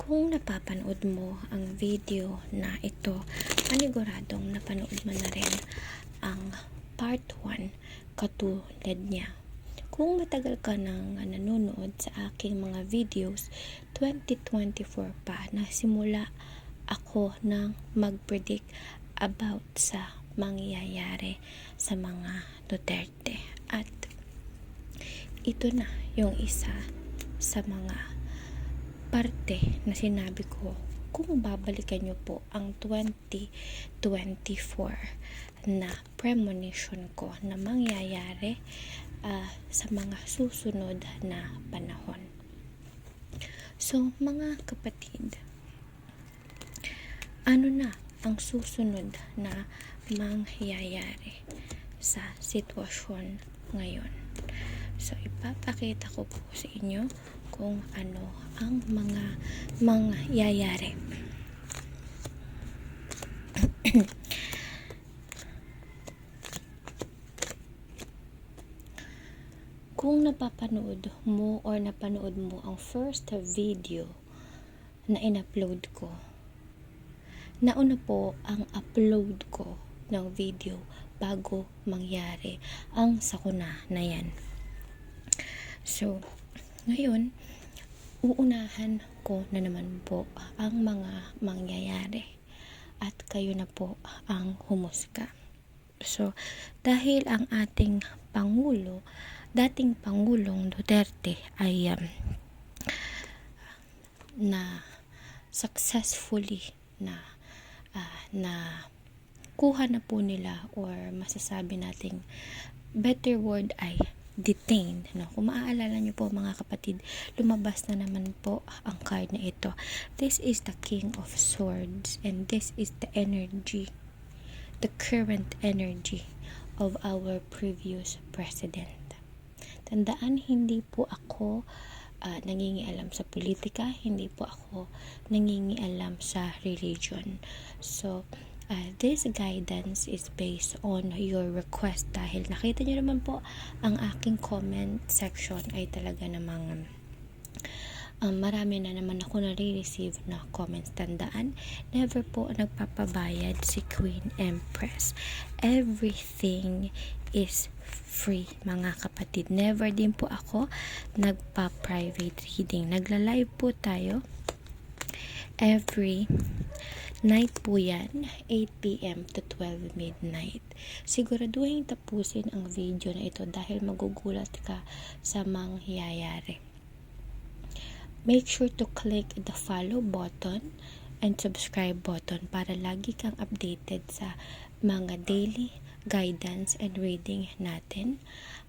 Kung napapanood mo ang video na ito, paniguradong napanood mo na rin ang part 1 katulad niya. Kung matagal ka nang nanonood sa aking mga videos, 2024 pa na simula ako nang mag-predict about sa mangyayari sa mga Duterte. At ito na yung isa sa mga parte na sinabi ko kung babalikan nyo po ang 2024 na premonition ko na mangyayari sa mga susunod na panahon. So, mga kapatid, ano na ang susunod na mangyayari sa sitwasyon ngayon? So, ipapakita ko po sa inyo kung ano ang mga mangyayari. Kung napapanood mo or napanood mo ang first video na in-upload ko, nauna po ang upload ko ng video bago mangyari ang sakuna na yan. So, ngayon, uunahan ko na naman po ang mga mangyayari at kayo na po ang humusga. So, dahil ang ating Pangulo, dating Pangulong Duterte ay na successfully na kuha na po nila, or masasabi nating better word ay detained, no? Kung maaalala nyo po mga kapatid, lumabas na naman po ang card na ito. This is the King of Swords, and this is the energy, the current energy of our previous president. Tandaan, hindi po ako nangingialam sa politika, hindi po ako nangingialam sa religion. So, this guidance is based on your request, dahil nakita nyo naman po ang aking comment section ay talaga namang marami na naman ako nare-receive na comments. Tandaan, never po nagpapabayad si Queen Empress. Everything is free, mga kapatid. Never din po ako nagpa-private reading. Nagla-live po tayo every night po yan, 8 p.m. to 12 midnight. Siguraduhin tapusin ang video na ito dahil magugulat ka sa mangyayari. Make sure to click the follow button and subscribe button para lagi kang updated sa mga daily guidance and reading natin.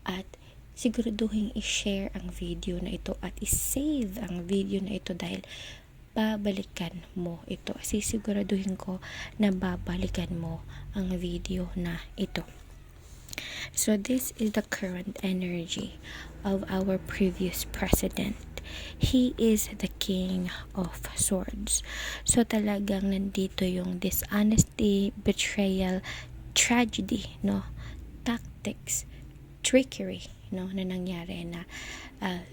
At siguraduhin i-share ang video na ito at i-save ang video na ito dahil babalikan mo ito. Sisiguraduhin ko na babalikan mo ang video na ito. So, this is the current energy of our previous president. He is the King of Swords. So, talagang nandito yung dishonesty, betrayal, tragedy, no? Tactics, trickery, no? Na nangyari na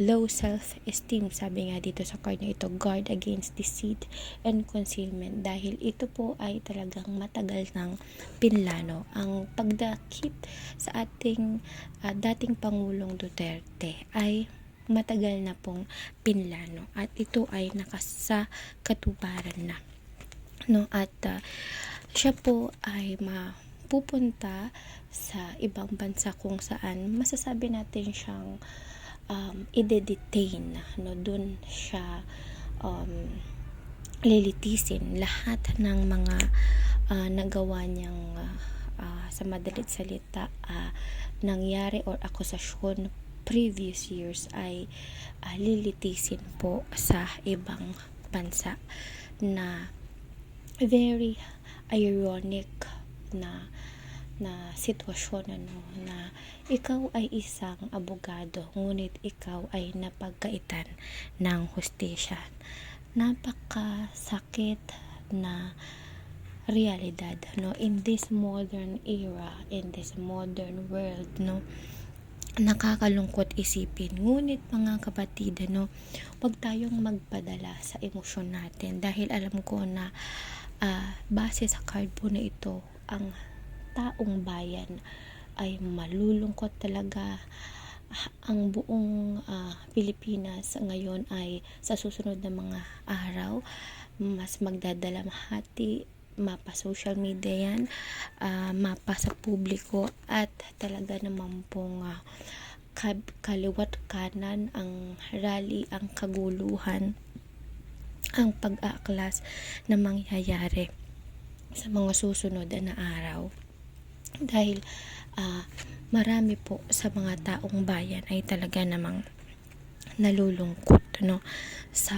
low self-esteem, sabi nga dito sa card na ito, guard against deceit and concealment, dahil ito po ay talagang matagal ng pinlano ang pagdakip sa ating dating Pangulong Duterte ay matagal na pong pinlano at ito ay nakasa katuparan na, no? At siya po ay mapupunta sa ibang bansa kung saan masasabi natin siyang ide-detain, no? Doon siya lilitisin lahat ng mga nagawa niyang sa madalit salita nangyari or akusasyon previous years ay lilitisin po sa ibang bansa, na very ironic na sitwasyon, ano, na ikaw ay isang abogado ngunit ikaw ay napagkaitan ng hustisya. Napakasakit na realidad, no, in this modern era, in this modern world, no, nakakalungkot isipin. Ngunit mga kapatid, huwag tayong magpadala sa emosyon natin dahil alam ko na base sa card po na ito, ang taong bayan ay malulungkot talaga. Ang buong Pilipinas ngayon ay sa susunod na mga araw mas magdadalamhati, mapa social media yan, mapa sa publiko, at talaga naman pong kaliwat kanan ang rally, ang kaguluhan, ang pag-aaklas na mangyayari sa mga susunod na araw. Dahil marami po sa mga taong bayan ay talaga namang nalulungkot sa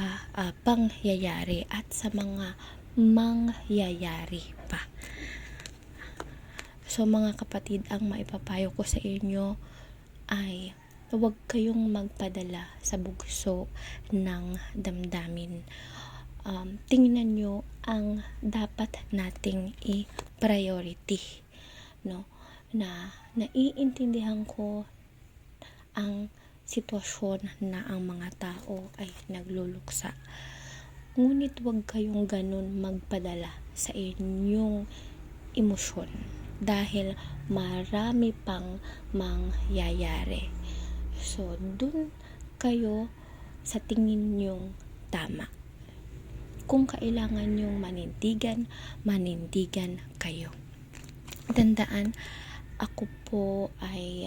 pangyayari at sa mga mangyayari pa. So mga kapatid, ang maipapayo ko sa inyo ay huwag kayong magpadala sa bugso ng damdamin. Tingnan nyo ang dapat nating i-priority, na naiintindihan ko ang sitwasyon na ang mga tao ay nagluluksa. Ngunit huwag kayong ganun magpadala sa inyong emosyon dahil marami pang mangyayari. So, dun kayo sa tingin nyong tama. Kung kailangan nyong manindigan kayo. Tandaan, ako po ay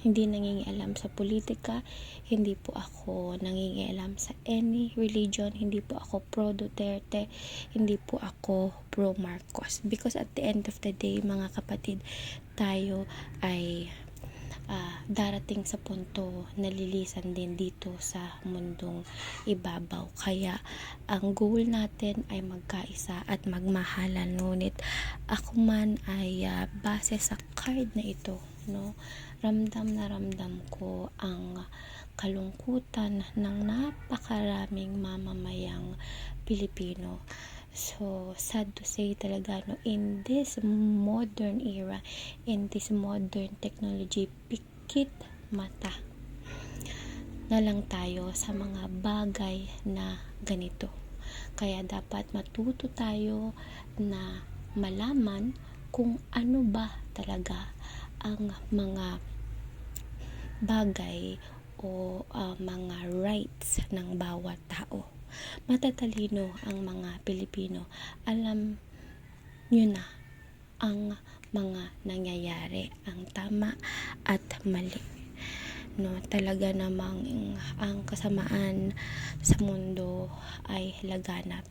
hindi nangingialam sa politika, hindi po ako nangingialam sa any religion, hindi po ako pro Duterte, hindi po ako pro Marcos. Because at the end of the day, mga kapatid, tayo ay darating sa punto na lilisan din dito sa mundong ibabaw. Kaya ang goal natin ay magkaisa at magmahalan. Ngunit ako man ay base sa card na ito, ramdam na ramdam ko ang kalungkutan ng napakaraming mamamayang Pilipino. So, sad to say talaga, in this modern era, in this modern technology, pikit mata na lang tayo sa mga bagay na ganito. Kaya dapat matuto tayo na malaman kung ano ba talaga ang mga bagay o mga rights ng bawat tao. Matatalino ang mga Pilipino. Alam nyo na ang mga nangyayari, ang tama at mali. Talaga namang ang kasamaan sa mundo ay laganap.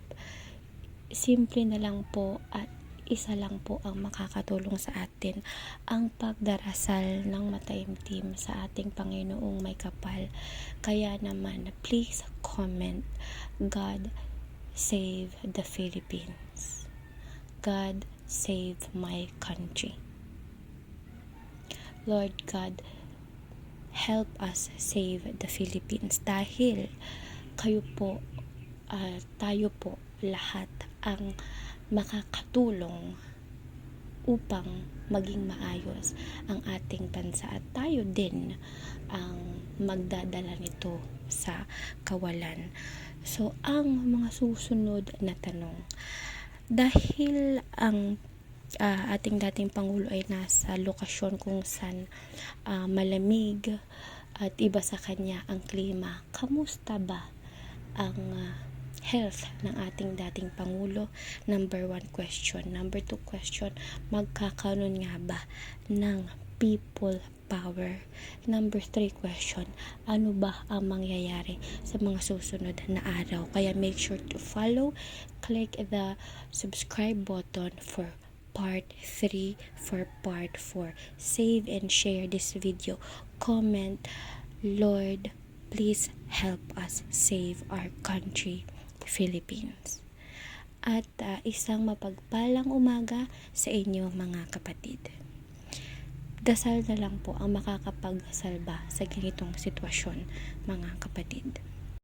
Simple na lang po at isa lang po ang makakatulong sa atin, ang pagdarasal ng mataimtim sa ating Panginoong may kapal. Kaya naman, please comment, God save the Philippines. God save my country. Lord God, help us save the Philippines, dahil kayo po, tayo po lahat ang makakatulong upang maging maayos ang ating bansa, at tayo din ang magdadala nito sa kawalan. So, ang mga susunod na tanong, dahil ang ating dating Pangulo ay nasa lokasyon kung saan malamig at iba sa kanya ang klima, kamusta ba ang health ng ating dating Pangulo? Number 1 question. Number 2 question, magkakaroon nga ba ng people power? Number 3 question, ano ba ang mangyayari sa mga susunod na araw? Kaya make sure to follow, click the subscribe button for part 3, for part 4. Save and share this video. Comment, Lord, please help us save our country, Philippines. At isang mapagpalang umaga sa inyo, mga kapatid. Dasal na lang po ang makakapagsalba sa ganitong sitwasyon, mga kapatid.